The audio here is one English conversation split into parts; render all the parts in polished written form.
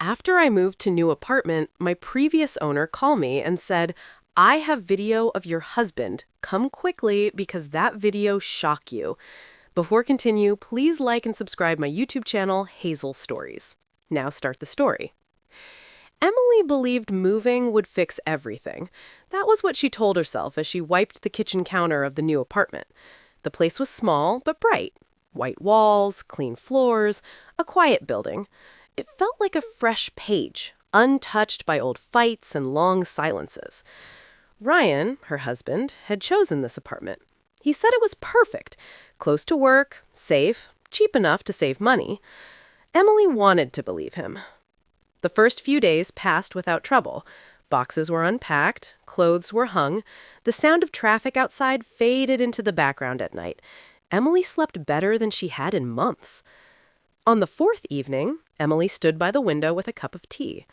After I moved to new apartment, my previous owner called me and said, I have video of your husband. Come quickly because that video shock you. Before continue, please like and subscribe my YouTube channel, Hazel Stories. Now start the story. Emily believed moving would fix everything. That was what she told herself as she wiped the kitchen counter of the new apartment. The place was small but bright. White walls, clean floors, a quiet building. It felt like a fresh page, untouched by old fights and long silences. Ryan, her husband, had chosen this apartment. He said it was perfect, close to work, safe, cheap enough to save money. Emily wanted to believe him. The first few days passed without trouble. Boxes were unpacked, clothes were hung, the sound of traffic outside faded into the background at night. Emily slept better than she had in months. On the fourth evening, Emily stood by the window with a cup of tea.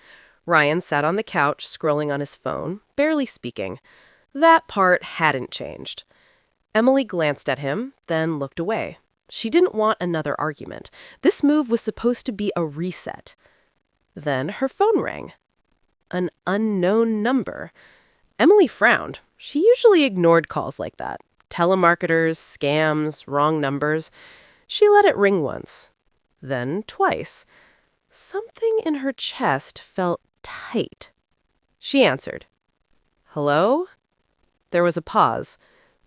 Ryan sat on the couch, scrolling on his phone, barely speaking. That part hadn't changed. Emily glanced at him, then looked away. She didn't want another argument. This move was supposed to be a reset. Then her phone rang. An unknown number. Emily frowned. She usually ignored calls like that. Telemarketers, scams, wrong numbers. She let it ring once. Then twice. Something in her chest felt tight. She answered. Hello? There was a pause,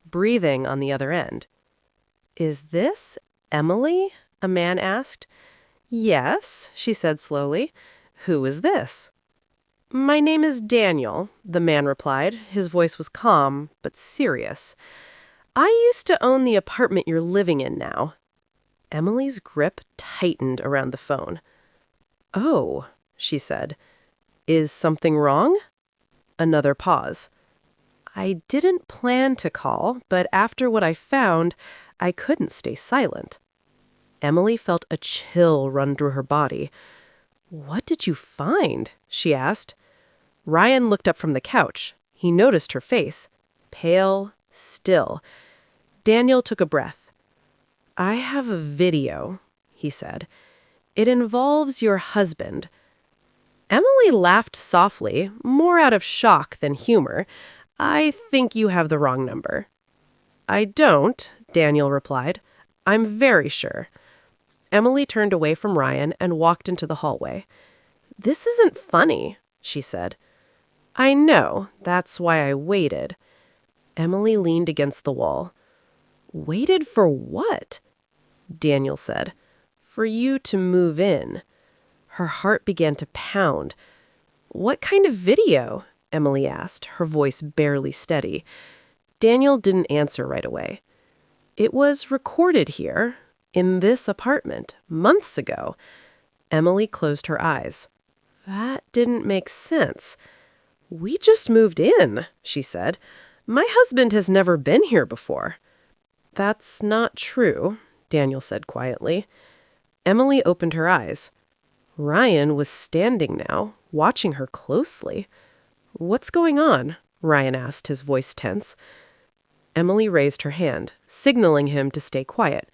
breathing on the other end. Is this Emily? A man asked. Yes, she said slowly. Who is this? My name is Daniel, the man replied. His voice was calm, but serious. I used to own the apartment you're living in now. Emily's grip tightened around the phone. Oh, she said. Is something wrong? Another pause. I didn't plan to call, but after what I found, I couldn't stay silent. Emily felt a chill run through her body. What did you find? She asked. Ryan looked up from the couch. He noticed her face. Pale, still. Daniel took a breath. I have a video, he said. It involves your husband. Emily laughed softly, more out of shock than humor. I think you have the wrong number. I don't, Daniel replied. I'm very sure. Emily turned away from Ryan and walked into the hallway. This isn't funny, she said. I know, that's why I waited. Emily leaned against the wall. Waited for what? Daniel said. For you to move in. Her heart began to pound. What kind of video? Emily asked, her voice barely steady. Daniel didn't answer right away. It was recorded here, in this apartment, months ago. Emily closed her eyes. That didn't make sense. We just moved in, she said. My husband has never been here before. That's not true, Daniel said quietly. Emily opened her eyes. Ryan was standing now, watching her closely. What's going on? Ryan asked, his voice tense. Emily raised her hand, signaling him to stay quiet.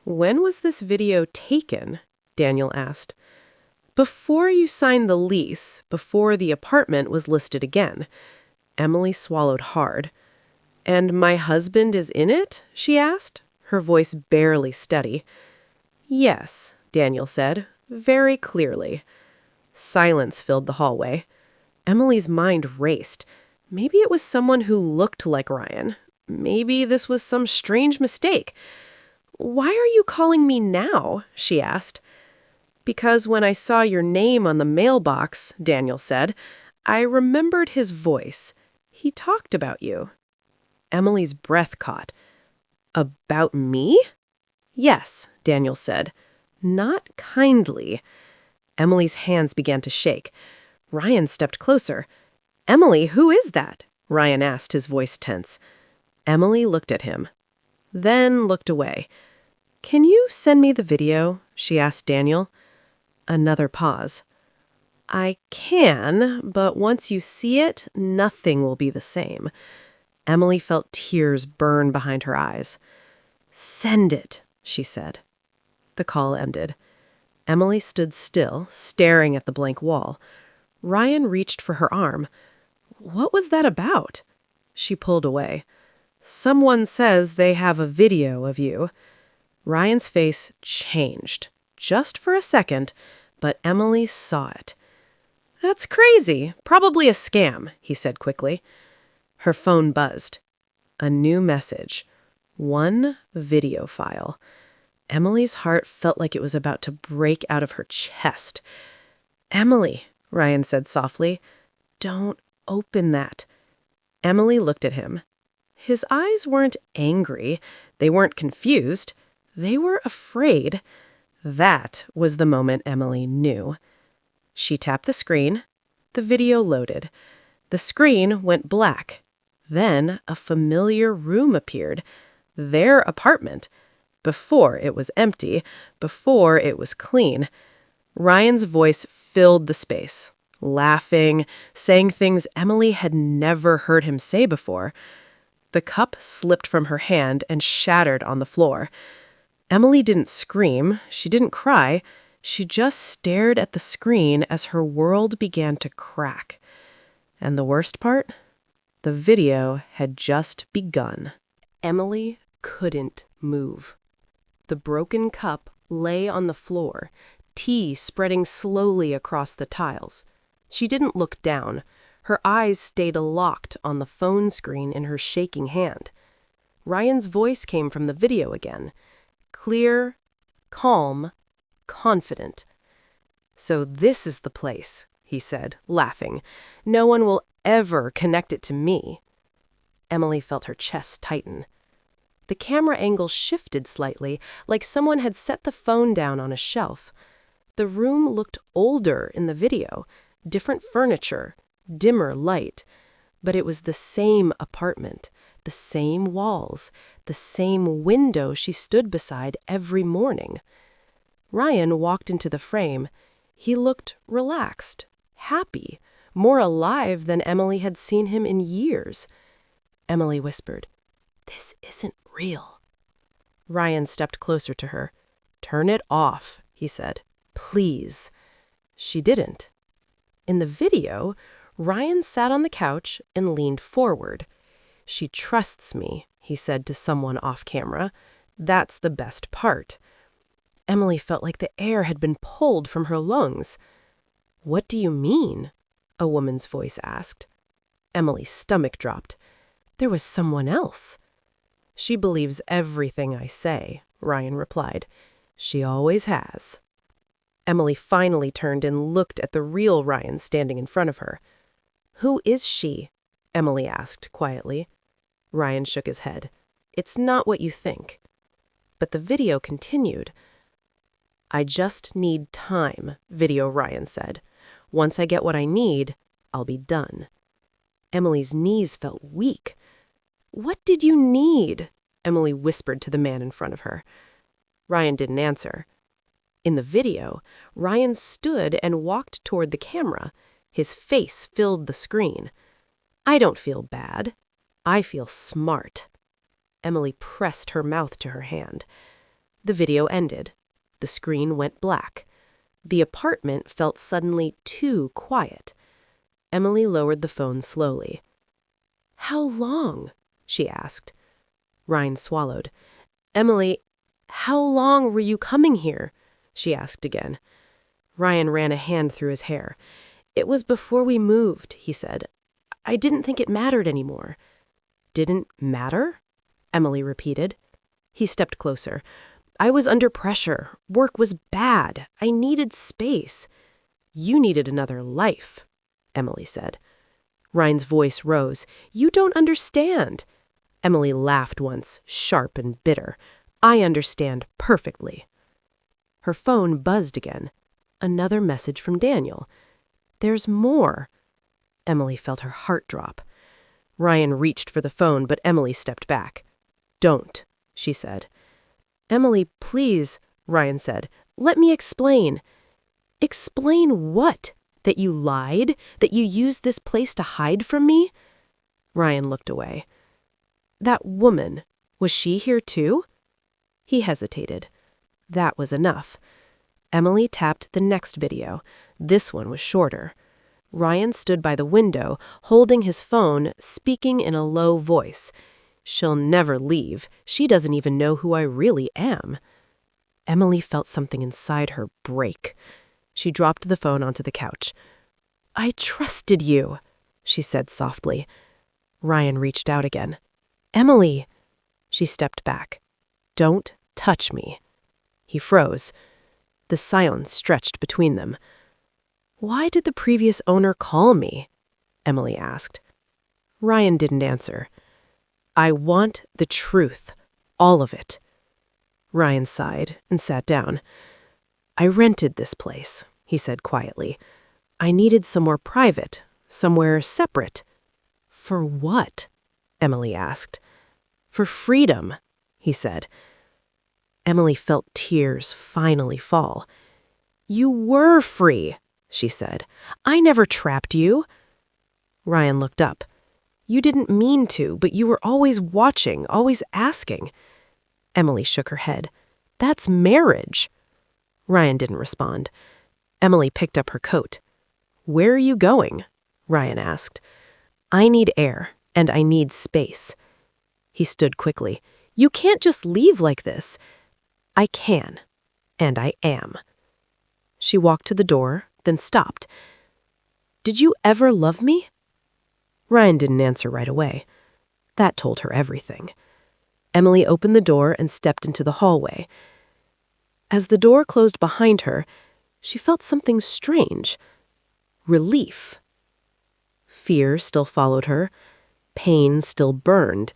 When was this video taken? Daniel asked. Before you signed the lease, before the apartment was listed again. Emily swallowed hard. And my husband is in it? She asked, her voice barely steady. Yes, Daniel said, very clearly. Silence filled the hallway. Emily's mind raced. Maybe it was someone who looked like Ryan. Maybe this was some strange mistake. Why are you calling me now? She asked. Because when I saw your name on the mailbox, Daniel said, I remembered his voice. He talked about you. Emily's breath caught. About me? Yes, Daniel said. Not kindly. Emily's hands began to shake. Ryan stepped closer. Emily, who is that? Ryan asked, his voice tense. Emily looked at him, then looked away. Can you send me the video? She asked Daniel. Another pause. I can, but once you see it, nothing will be the same. Emily felt tears burn behind her eyes. Send it, she said. The call ended. Emily stood still, staring at the blank wall. Ryan reached for her arm. What was that about? She pulled away. Someone says they have a video of you. Ryan's face changed, just for a second, but Emily saw it. That's crazy. Probably a scam, he said quickly. Her phone buzzed. A new message. One video file. Emily's heart felt like it was about to break out of her chest. Emily, Ryan said softly, don't open that. Emily looked at him. His eyes weren't angry. They weren't confused. They were afraid. That was the moment Emily knew. She tapped the screen. The video loaded. The screen went black. Then a familiar room appeared. Their apartment. Before it was empty. Before it was clean. Ryan's voice filled the space, laughing, saying things Emily had never heard him say before. The cup slipped from her hand and shattered on the floor. Emily didn't scream. She didn't cry. She just stared at the screen as her world began to crack. And the worst part? The video had just begun. Emily couldn't move. The broken cup lay on the floor, tea spreading slowly across the tiles. She didn't look down. Her eyes stayed locked on the phone screen in her shaking hand. Ryan's voice came from the video again. Clear, calm, confident. So this is the place, he said, laughing. No one will ever connect it to me. Emily felt her chest tighten. The camera angle shifted slightly, like someone had set the phone down on a shelf. The room looked older in the video, different furniture, dimmer light. But it was the same apartment, the same walls, the same window she stood beside every morning. Ryan walked into the frame. He looked relaxed, happy, more alive than Emily had seen him in years. Emily whispered, "This isn't real." Ryan stepped closer to her. "Turn it off," he said. "Please." She didn't. In the video, Ryan sat on the couch and leaned forward. "She trusts me," he said to someone off camera. "That's the best part." Emily felt like the air had been pulled from her lungs. "What do you mean?" a woman's voice asked. Emily's stomach dropped. There was someone else. "She believes everything I say," Ryan replied. "She always has." Emily finally turned and looked at the real Ryan standing in front of her. "Who is she?" Emily asked quietly. Ryan shook his head. "It's not what you think." But the video continued. "I just need time," Video Ryan said. "Once I get what I need, I'll be done." Emily's knees felt weak. "What did you need?" Emily whispered to the man in front of her. Ryan didn't answer. In the video, Ryan stood and walked toward the camera. His face filled the screen. "I don't feel bad. I feel smart." Emily pressed her mouth to her hand. The video ended. The screen went black. The apartment felt suddenly too quiet. Emily lowered the phone slowly. "How long?" she asked. Ryan swallowed. "Emily, how long were you coming here?" she asked again. Ryan ran a hand through his hair. "It was before we moved," he said. "I didn't think it mattered anymore." "Didn't matter?" Emily repeated. He stepped closer. "I was under pressure. Work was bad. I needed space." "You needed another life," Emily said. Ryan's voice rose. "You don't understand." Emily laughed once, sharp and bitter. "I understand perfectly." Her phone buzzed again. Another message from Daniel. "There's more." Emily felt her heart drop. Ryan reached for the phone, but Emily stepped back. "Don't," she said. "Emily, please," Ryan said. "Let me explain." "Explain what? That you lied? That you used this place to hide from me?" Ryan looked away. "That woman, was she here too?" He hesitated. That was enough. Emily tapped the next video. This one was shorter. Ryan stood by the window, holding his phone, speaking in a low voice. "She'll never leave. She doesn't even know who I really am." Emily felt something inside her break. She dropped the phone onto the couch. "I trusted you," she said softly. Ryan reached out again. "Emily!" She stepped back. "Don't touch me." He froze. The silence stretched between them. "Why did the previous owner call me?" Emily asked. Ryan didn't answer. "I want the truth. All of it." Ryan sighed and sat down. "I rented this place," he said quietly. "I needed somewhere private, somewhere separate." "For what?" Emily asked. "For freedom," he said. Emily felt tears finally fall. "You were free," she said. "I never trapped you." Ryan looked up. "You didn't mean to, but you were always watching, always asking." Emily shook her head. "That's marriage." Ryan didn't respond. Emily picked up her coat. "Where are you going?" Ryan asked. "I need air, and I need space." He stood quickly. "You can't just leave like this." "I can, and I am." She walked to the door, then stopped. "Did you ever love me?" Ryan didn't answer right away. That told her everything. Emily opened the door and stepped into the hallway. As the door closed behind her, she felt something strange. Relief. Fear still followed her. Pain still burned.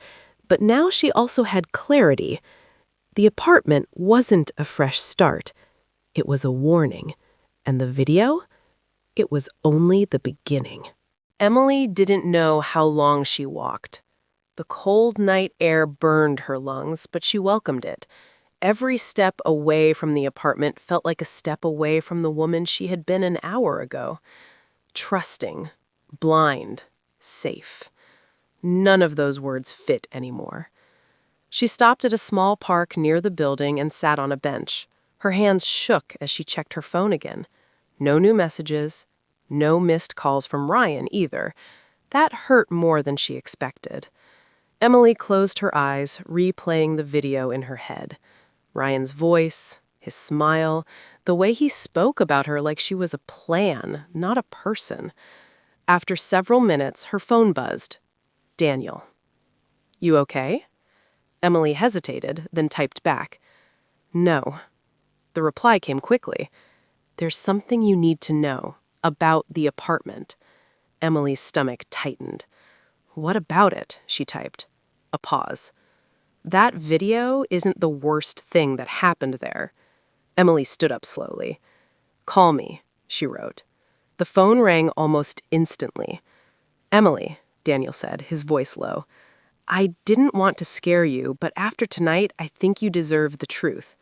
But now she also had clarity. The apartment wasn't a fresh start. It was a warning. And the video? It was only the beginning. Emily didn't know how long she walked. The cold night air burned her lungs, but she welcomed it. Every step away from the apartment felt like a step away from the woman she had been an hour ago. Trusting, blind, safe. None of those words fit anymore. She stopped at a small park near the building and sat on a bench. Her hands shook as she checked her phone again. No new messages. No missed calls from Ryan either. That hurt more than she expected. Emily closed her eyes, replaying the video in her head. Ryan's voice, his smile, the way he spoke about her like she was a plan, not a person. After several minutes, her phone buzzed. "Daniel." "You okay?" Emily hesitated, then typed back. "No." The reply came quickly. "There's something you need to know about the apartment." Emily's stomach tightened. "What about it?" she typed. A pause. "That video isn't the worst thing that happened there." Emily stood up slowly. "Call me," she wrote. The phone rang almost instantly. "Emily," Daniel said, his voice low. "I didn't want to scare you, but after tonight, I think you deserve the truth."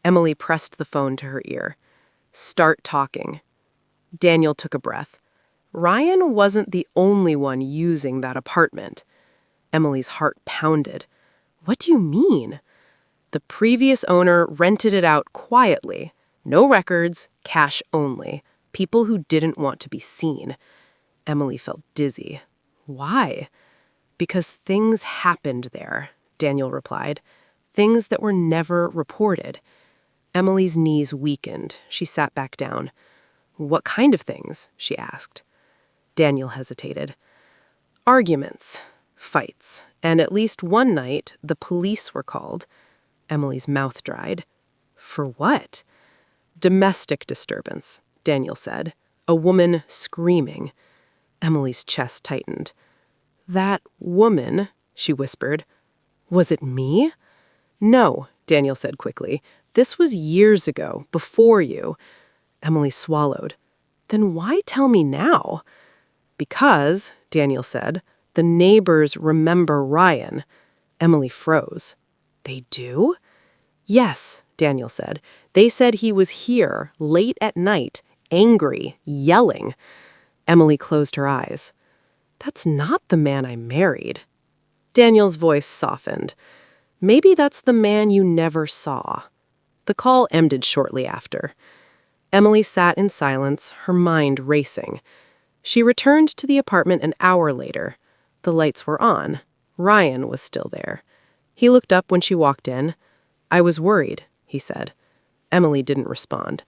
Emily pressed the phone to her ear. "Start talking." Daniel took a breath. Ryan wasn't the only one using that apartment. Emily's heart pounded. "What do you mean?" "The previous owner rented it out quietly. No records, cash only. People who didn't want to be seen." Emily felt dizzy. "Why?" "Because things happened there," Daniel replied. "Things that were never reported." Emily's knees weakened. She sat back down. "What kind of things?" she asked. Daniel hesitated. "Arguments, fights, and at least one night, the police were called." Emily's mouth dried. "For what?" "Domestic disturbance," Daniel said. "A woman screaming." Emily's chest tightened. "That woman," she whispered. "Was it me?" "No," Daniel said quickly. "This was years ago, before you." Emily swallowed. "Then why tell me now?" "Because," Daniel said, "the neighbors remember Ryan." Emily froze. "They do?" "Yes," Daniel said. "They said he was here, late at night, angry, yelling." Emily closed her eyes. "That's not the man I married." Daniel's voice softened. "Maybe that's the man you never saw." The call ended shortly after. Emily sat in silence, her mind racing. She returned to the apartment an hour later. The lights were on. Ryan was still there. He looked up when she walked in. "I was worried," he said. Emily didn't respond.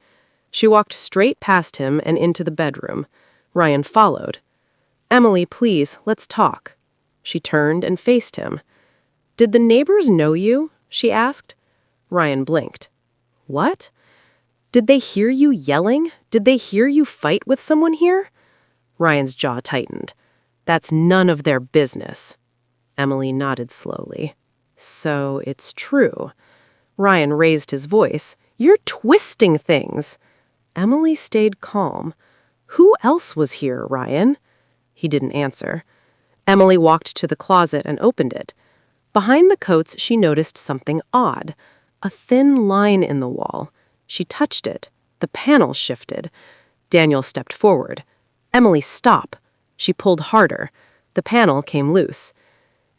She walked straight past him and into the bedroom. Ryan followed. "Emily, please, let's talk." She turned and faced him. "Did the neighbors know you?" she asked. Ryan blinked. "What? Did they hear you yelling? Did they hear you fight with someone here?" Ryan's jaw tightened. "That's none of their business." Emily nodded slowly. "So it's true." Ryan raised his voice. "You're twisting things." Emily stayed calm. "Who else was here, Ryan?" He didn't answer. Emily walked to the closet and opened it. Behind the coats, she noticed something odd. A thin line in the wall. She touched it. The panel shifted. Daniel stepped forward. "Emily, stop." She pulled harder. The panel came loose.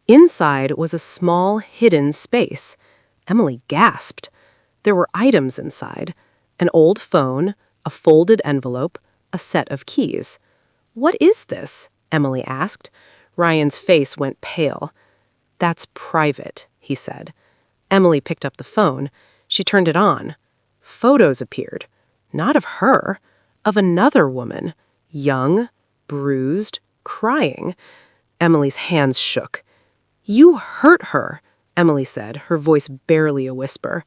Inside was a small, hidden space. Emily gasped. There were items inside. An old phone, a folded envelope, a set of keys. "What is this?" Emily asked. Ryan's face went pale. "That's private," he said. Emily picked up the phone. She turned it on. Photos appeared. Not of her, of another woman. Young, bruised, crying. Emily's hands shook. "You hurt her," Emily said, her voice barely a whisper.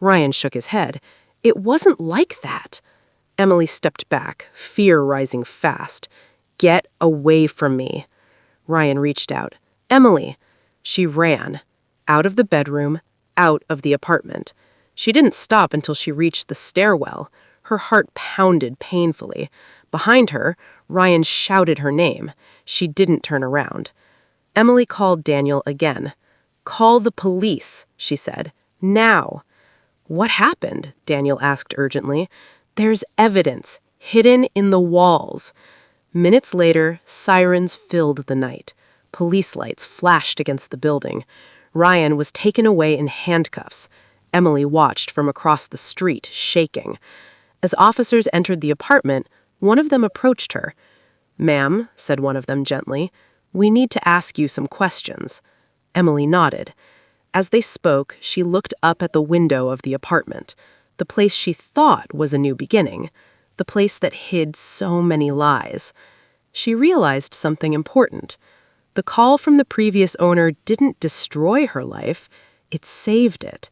Ryan shook his head. "It wasn't like that." Emily stepped back, fear rising fast. "Get away from me." Ryan reached out. "Emily." She ran. Out of the bedroom, out of the apartment. She didn't stop until she reached the stairwell. Her heart pounded painfully. Behind her, Ryan shouted her name. She didn't turn around. Emily called Daniel again. "Call the police," she said. "Now." "What happened?" Daniel asked urgently. "There's evidence, hidden in the walls." Minutes later, sirens filled the night. Police lights flashed against the building. Ryan was taken away in handcuffs. Emily watched from across the street, shaking. As officers entered the apartment, one of them approached her. "Ma'am," said one of them gently, "we need to ask you some questions." Emily nodded. As they spoke, she looked up at the window of the apartment, the place she thought was a new beginning, the place that hid so many lies. She realized something important. The call from the previous owner didn't destroy her life, it saved it.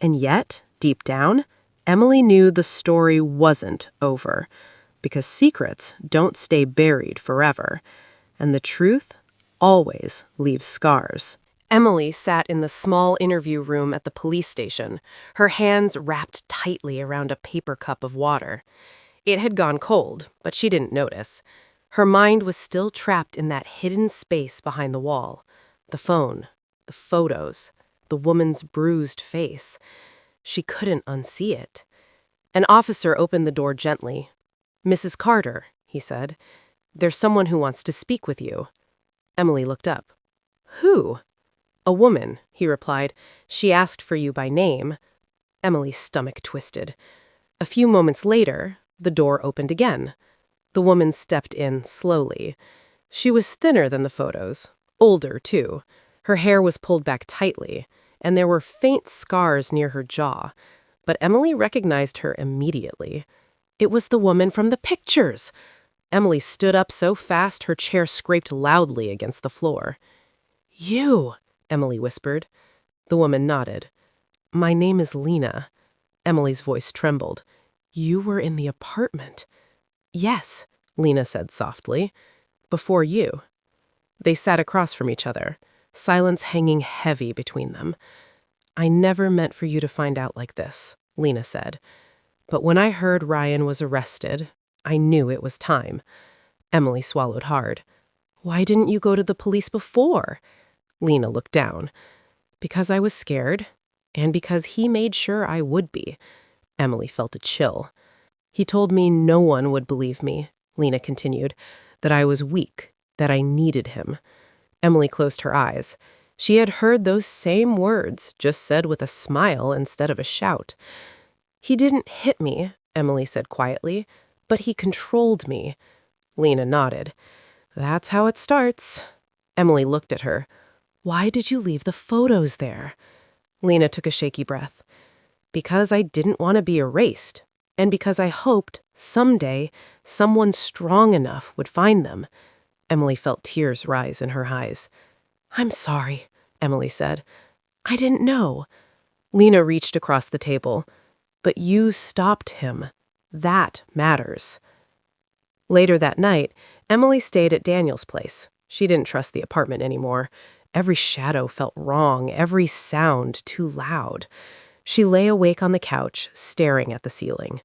And yet, deep down, Emily knew the story wasn't over, because secrets don't stay buried forever, and the truth always leaves scars. Emily sat in the small interview room at the police station, her hands wrapped tightly around a paper cup of water. It had gone cold, but she didn't notice. Her mind was still trapped in that hidden space behind the wall. The phone, the photos, the woman's bruised face. She couldn't unsee it. An officer opened the door gently. "Mrs. Carter," he said, "there's someone who wants to speak with you." Emily looked up. "Who?" "A woman," he replied. "She asked for you by name." Emily's stomach twisted. A few moments later, the door opened again. The woman stepped in slowly. She was thinner than the photos, older too. Her hair was pulled back tightly, and there were faint scars near her jaw. But Emily recognized her immediately. It was the woman from the pictures! Emily stood up so fast her chair scraped loudly against the floor. "You!" Emily whispered. The woman nodded. "My name is Lena." Emily's voice trembled. "You were in the apartment." "Yes," Lena said softly. "Before you." They sat across from each other, silence hanging heavy between them. "I never meant for you to find out like this," Lena said. "But when I heard Ryan was arrested, I knew it was time." Emily swallowed hard. "Why didn't you go to the police before?" Lena looked down. "Because I was scared, and because he made sure I would be." Emily felt a chill. "He told me no one would believe me," Lena continued, "that I was weak, that I needed him." Emily closed her eyes. She had heard those same words, just said with a smile instead of a shout. "He didn't hit me, Emily said quietly. But he controlled me. Lena nodded. That's how it starts. Emily looked at her. Why did you leave the photos there? Lena took a shaky breath. Because I didn't want to be erased, and because I hoped, someday, someone strong enough would find them. Emily felt tears rise in her eyes. I'm sorry, Emily said. I didn't know. Lena reached across the table. But you stopped him. That matters. Later that night, Emily stayed at Daniel's place. She didn't trust the apartment anymore. Every shadow felt wrong, every sound too loud. She lay awake on the couch, staring at the ceiling.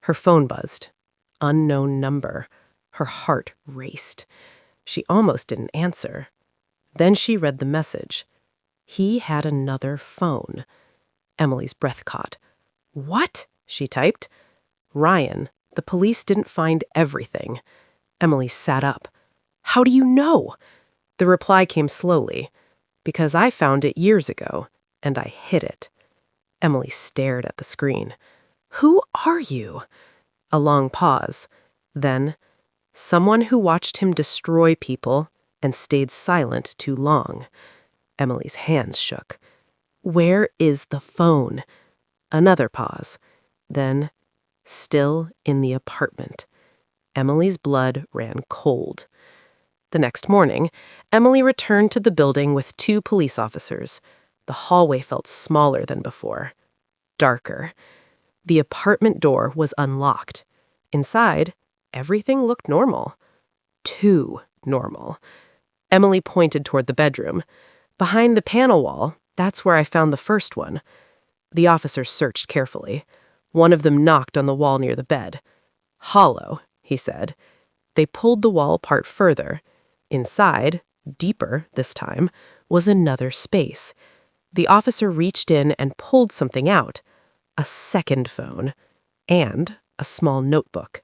Her phone buzzed. Unknown number. Her heart raced. She almost didn't answer. Then she read the message. He had another phone. Emily's breath caught. What? She typed. Ryan, the police didn't find everything. Emily sat up. How do you know? The reply came slowly. Because I found it years ago, and I hid it. Emily stared at the screen. Who are you? A long pause. Then, someone who watched him destroy people and stayed silent too long. Emily's hands shook. Where is the phone? Another pause. Then, still in the apartment. Emily's blood ran cold. The next morning, Emily returned to the building with 2 police officers. The hallway felt smaller than before. Darker. The apartment door was unlocked. Inside, everything looked normal. Too normal. Emily pointed toward the bedroom. Behind the panel wall, that's where I found the first one. The officers searched carefully. One of them knocked on the wall near the bed. Hollow, he said. They pulled the wall apart further. Inside, deeper this time, was another space. The officer reached in and pulled something out. A second phone. And a small notebook.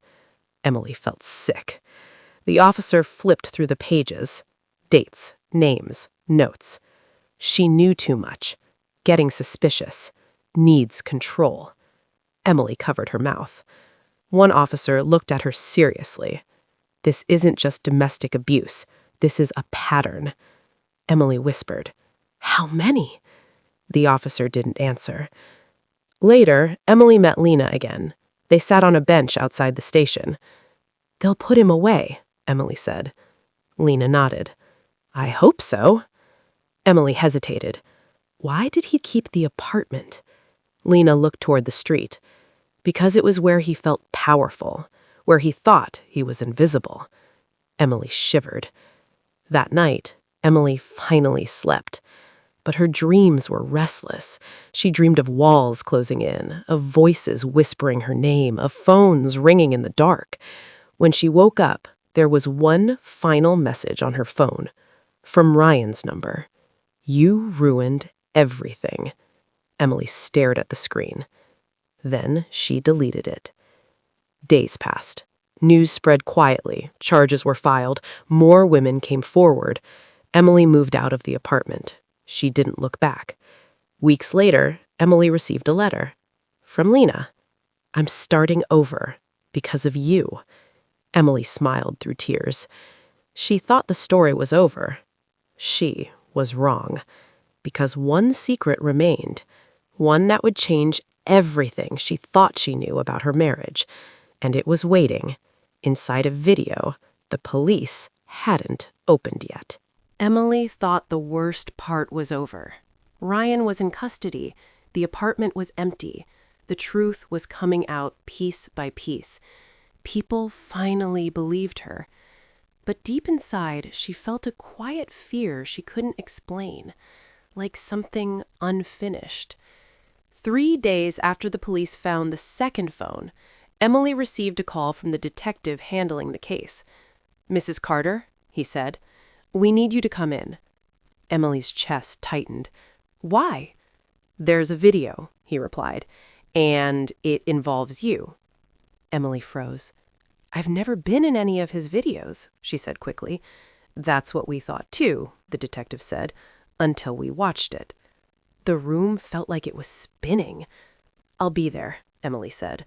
Emily felt sick. The officer flipped through the pages. Dates, names, notes. She knew too much. Getting suspicious. Needs control. Emily covered her mouth. One officer looked at her seriously. This isn't just domestic abuse. This is a pattern. Emily whispered. How many? The officer didn't answer. Later, Emily met Lena again. They sat on a bench outside the station. They'll put him away, Emily said. Lena nodded. I hope so. Emily hesitated. Why did he keep the apartment? Lena looked toward the street. Because it was where he felt powerful, where he thought he was invisible. Emily shivered. That night, Emily finally slept. But her dreams were restless. She dreamed of walls closing in, of voices whispering her name, of phones ringing in the dark. When she woke up, there was one final message on her phone. From Ryan's number. You ruined everything. Emily stared at the screen. Then she deleted it. Days passed. News spread quietly. Charges were filed. More women came forward. Emily moved out of the apartment. She didn't look back. Weeks later, Emily received a letter. From Lena. I'm starting over. Because of you. Emily smiled through tears. She thought the story was over. She was wrong. Because one secret remained. One that would change everything she thought she knew about her marriage. And it was waiting. Inside a video the police hadn't opened yet. Emily thought the worst part was over. Ryan was in custody. The apartment was empty. The truth was coming out piece by piece. People finally believed her. But deep inside, she felt a quiet fear she couldn't explain, like something unfinished. 3 days after the police found the second phone, Emily received a call from the detective handling the case. Mrs. Carter, he said, we need you to come in. Emily's chest tightened. Why? There's a video, he replied, and it involves you. Emily froze. I've never been in any of his videos, she said quickly. That's what we thought too, the detective said, until we watched it. The room felt like it was spinning. I'll be there, Emily said.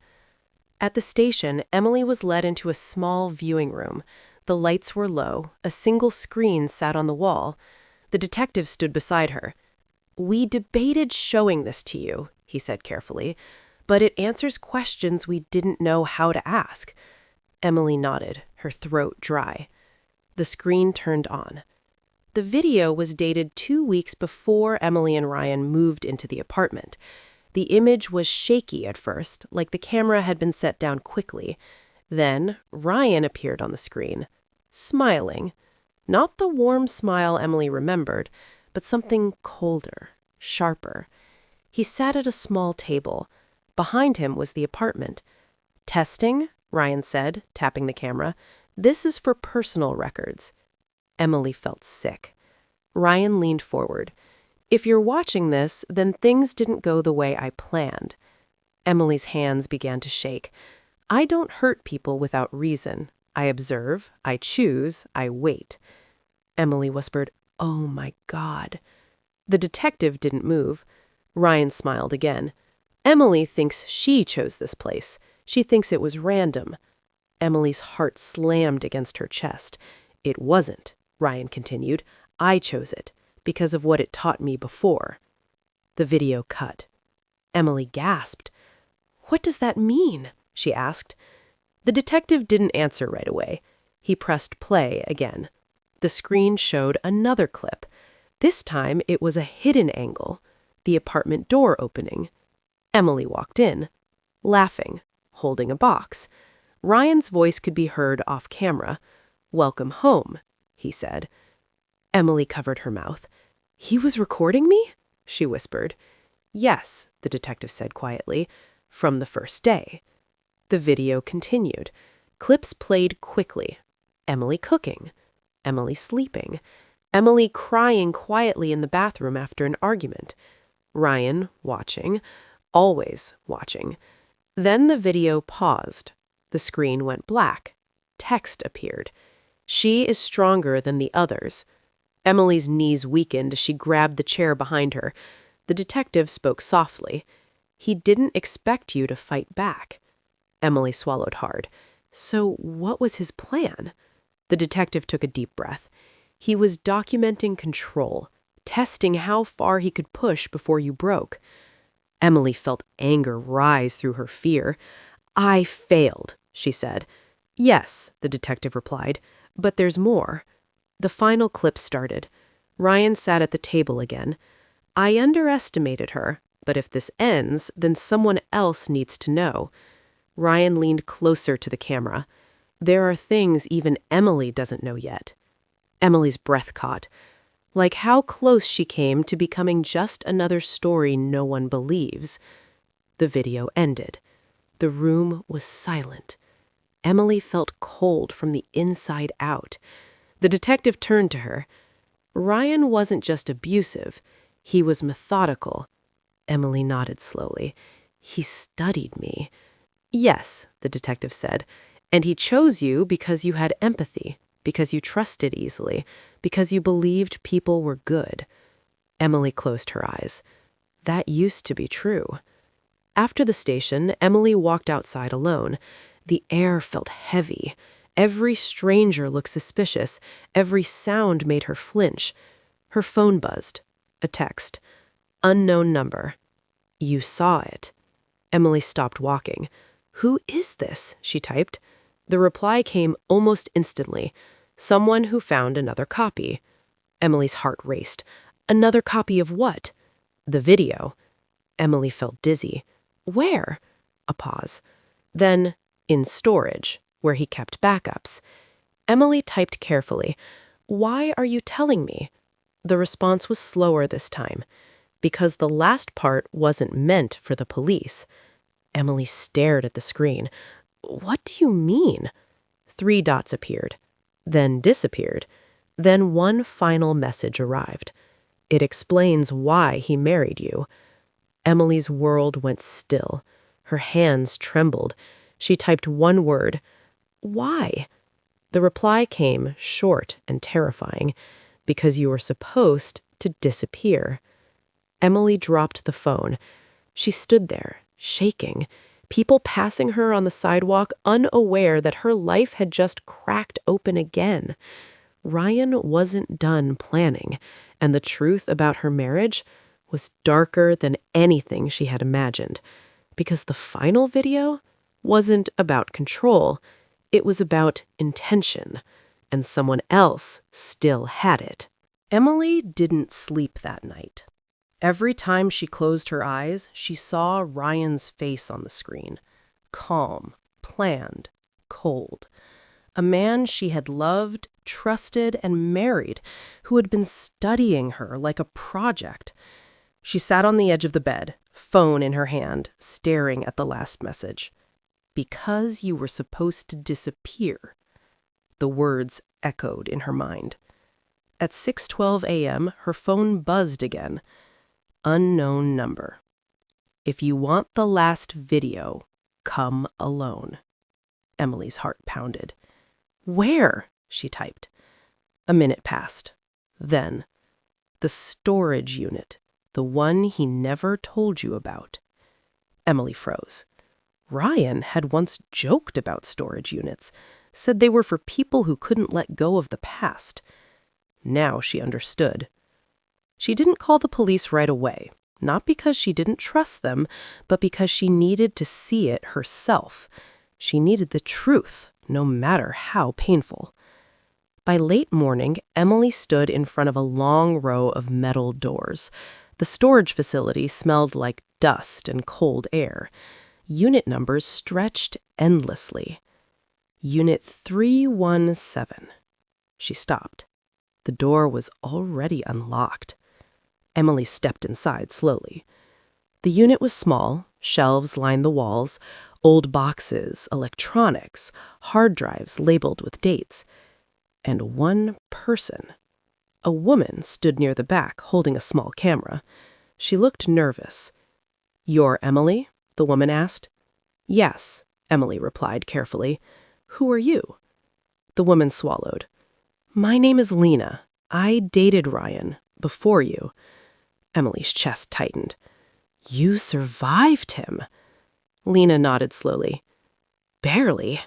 At the station, Emily was led into a small viewing room. The lights were low, a single screen sat on the wall. The detective stood beside her. "We debated showing this to you," he said carefully, "but it answers questions we didn't know how to ask." Emily nodded, her throat dry. The screen turned on. The video was dated 2 weeks before Emily and Ryan moved into the apartment. The image was shaky at first, like the camera had been set down quickly. Then Ryan appeared on the screen, smiling. Not the warm smile Emily remembered, but something colder, sharper. He sat at a small table. Behind him was the apartment. "Testing," Ryan said, tapping the camera. "This is for personal records." Emily felt sick. Ryan leaned forward. "If you're watching this, then things didn't go the way I planned." Emily's hands began to shake. "I don't hurt people without reason. I observe, I choose, I wait." Emily whispered, "Oh my God." The detective didn't move. Ryan smiled again. "Emily thinks she chose this place. She thinks it was random." Emily's heart slammed against her chest. "It wasn't," Ryan continued. "I chose it, because of what it taught me before." The video cut. Emily gasped. "What does that mean?" she asked. The detective didn't answer right away. He pressed play again. The screen showed another clip. This time it was a hidden angle, the apartment door opening. Emily walked in, laughing, holding a box. Ryan's voice could be heard off camera. "Welcome home," he said. Emily covered her mouth. "He was recording me?" she whispered. "Yes," the detective said quietly, "from the first day." The video continued. Clips played quickly. Emily cooking. Emily sleeping. Emily crying quietly in the bathroom after an argument. Ryan watching, always watching. Then the video paused. The screen went black. Text appeared. "She is stronger than the others." Emily's knees weakened as she grabbed the chair behind her. The detective spoke softly. "He didn't expect you to fight back." Emily swallowed hard. "So what was his plan?" The detective took a deep breath. "He was documenting control, testing how far he could push before you broke." Emily felt anger rise through her fear. "I failed," she said. "Yes," the detective replied, "but there's more." The final clip started. Ryan sat at the table again. "I underestimated her, but if this ends, then someone else needs to know." Ryan leaned closer to the camera. "There are things even Emily doesn't know yet." Emily's breath caught. Like how close she came to becoming just another story no one believes. The video ended. The room was silent. Emily felt cold from the inside out. The detective turned to her. "Ryan wasn't just abusive. He was methodical." Emily nodded slowly. "He studied me." "Yes," the detective said, "and he chose you because you had empathy, because you trusted easily, because you believed people were good." Emily closed her eyes. That used to be true. After the station, Emily walked outside alone. The air felt heavy. Every stranger looked suspicious. Every sound made her flinch. Her phone buzzed. A text. "Unknown number." "You saw it." Emily stopped walking. "Who is this?" she typed. The reply came almost instantly. "Someone who found another copy." Emily's heart raced. "Another copy of what?" "The video." Emily felt dizzy. "Where?" A pause. Then, "in storage, where he kept backups." Emily typed carefully. "Why are you telling me?" The response was slower this time. "Because the last part wasn't meant for the police." Emily stared at the screen. "What do you mean?" 3 dots appeared, then disappeared. Then one final message arrived. "It explains why he married you." Emily's world went still. Her hands trembled. She typed one word. "Why?" The reply came short and terrifying. "Because you were supposed to disappear." Emily dropped the phone. She stood there, shaking. People passing her on the sidewalk, unaware that her life had just cracked open again. Ryan wasn't done planning, and the truth about her marriage was darker than anything she had imagined. Because the final video wasn't about control, it was about intention, and someone else still had it. Emily didn't sleep that night. Every time she closed her eyes, she saw Ryan's face on the screen. Calm, planned, cold. A man she had loved, trusted, and married, who had been studying her like a project. She sat on the edge of the bed, phone in her hand, staring at the last message. "Because you were supposed to disappear." The words echoed in her mind. At 6:12 a.m., her phone buzzed again. Unknown number. "If you want the last video, come alone." Emily's heart pounded. "Where?" she typed. A minute passed. Then, "The storage unit, the one he never told you about." Emily froze. Ryan had once joked about storage units, said they were for people who couldn't let go of the past. Now she understood. She didn't call the police right away, not because she didn't trust them, but because she needed to see it herself. She needed the truth, no matter how painful. By late morning, Emily stood in front of a long row of metal doors. The storage facility smelled like dust and cold air. Unit numbers stretched endlessly. Unit 317. She stopped. The door was already unlocked. Emily stepped inside slowly. The unit was small, shelves lined the walls, old boxes, electronics, hard drives labeled with dates. And one person. A woman stood near the back, holding a small camera. She looked nervous. "You're Emily?" the woman asked. "Yes," Emily replied carefully. "Who are you?" The woman swallowed. "My name is Lena. I dated Ryan before you." Emily's chest tightened. "You survived him." Lena nodded slowly. "Barely."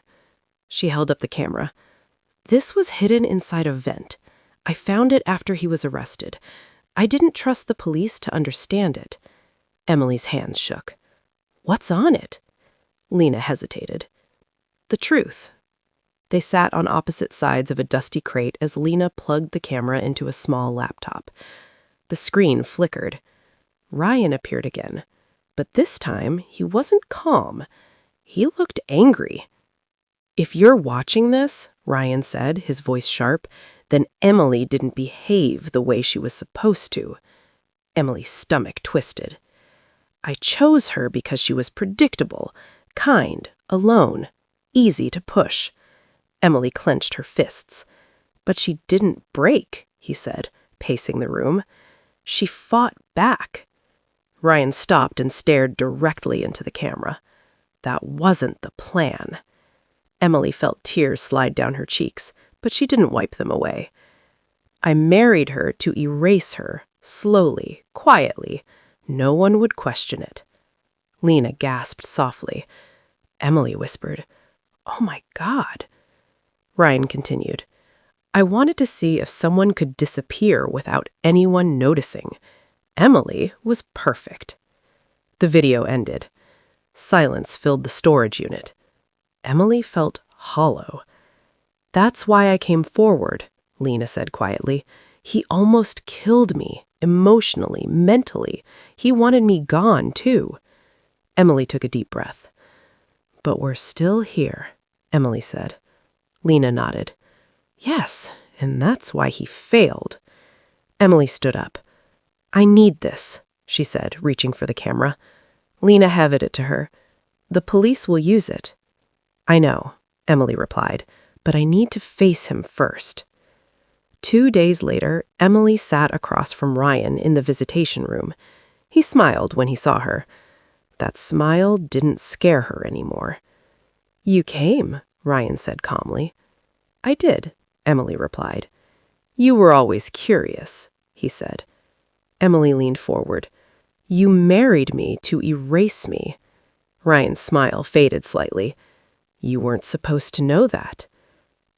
She held up the camera. "This was hidden inside a vent. I found it after he was arrested. I didn't trust the police to understand it." Emily's hands shook. "What's on it?" Lena hesitated. "The truth." They sat on opposite sides of a dusty crate as Lena plugged the camera into a small laptop. The screen flickered. Ryan appeared again, but this time he wasn't calm. He looked angry. "If you're watching this," Ryan said, his voice sharp, "then Emily didn't behave the way she was supposed to." Emily's stomach twisted. "I chose her because she was predictable, kind, alone, easy to push." Emily clenched her fists. "But she didn't break," he said, pacing the room. "She fought back." Ryan stopped and stared directly into the camera. That wasn't the plan. Emily felt tears slide down her cheeks, but she didn't wipe them away. "I married her to erase her, slowly, quietly. No one would question it." Lena gasped softly. Emily whispered, "Oh my God." Ryan continued, "I wanted to see if someone could disappear without anyone noticing. Emily was perfect." The video ended. Silence filled the storage unit. Emily felt hollow. "That's why I came forward," Lena said quietly. "He almost killed me, emotionally, mentally. He wanted me gone, too." Emily took a deep breath. "But we're still here," Emily said. Lena nodded. "Yes, and that's why he failed." Emily stood up. "I need this," she said, reaching for the camera. Lena handed it to her. "The police will use it." "I know," Emily replied, "but I need to face him first." 2 days later, Emily sat across from Ryan in the visitation room. He smiled when he saw her. That smile didn't scare her anymore. "You came," Ryan said calmly. "I did," Emily replied. "You were always curious," he said. Emily leaned forward. "You married me to erase me." Ryan's smile faded slightly. You weren't supposed to know that.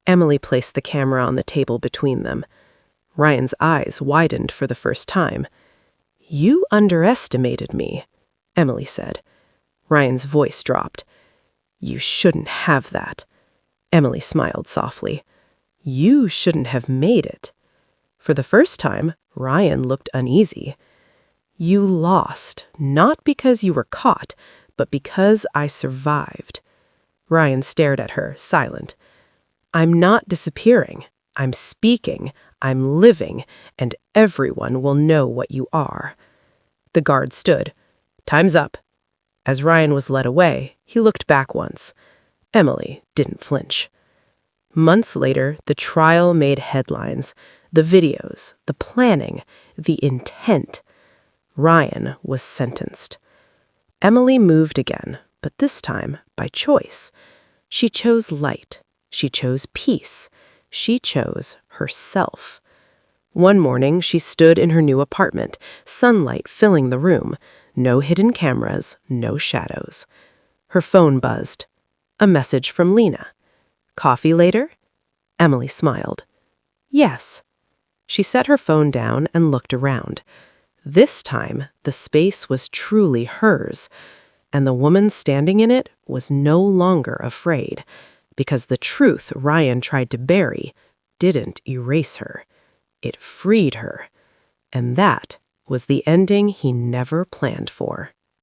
Emily placed the camera on the table between them. Ryan's eyes widened for the first time. You underestimated me, Emily said. Ryan's voice dropped. You shouldn't have that. Emily smiled softly. You shouldn't have made it. For the first time, Ryan looked uneasy. You lost, not because you were caught, but because I survived. Ryan stared at her, silent. I'm not disappearing. I'm speaking. I'm living, and everyone will know what you are. The guard stood. Time's up. As Ryan was led away, he looked back once. Emily didn't flinch. Months later, the trial made headlines. The videos, the planning, the intent. Ryan was sentenced. Emily moved again, but this time by choice. She chose light. She chose peace. She chose herself. One morning, she stood in her new apartment, sunlight filling the room. No hidden cameras, no shadows. Her phone buzzed. A message from Lena. Coffee later? Emily smiled. Yes. She set her phone down and looked around. This time, the space was truly hers, and the woman standing in it was no longer afraid, because the truth Ryan tried to bury didn't erase her. It freed her. And that was the ending he never planned for.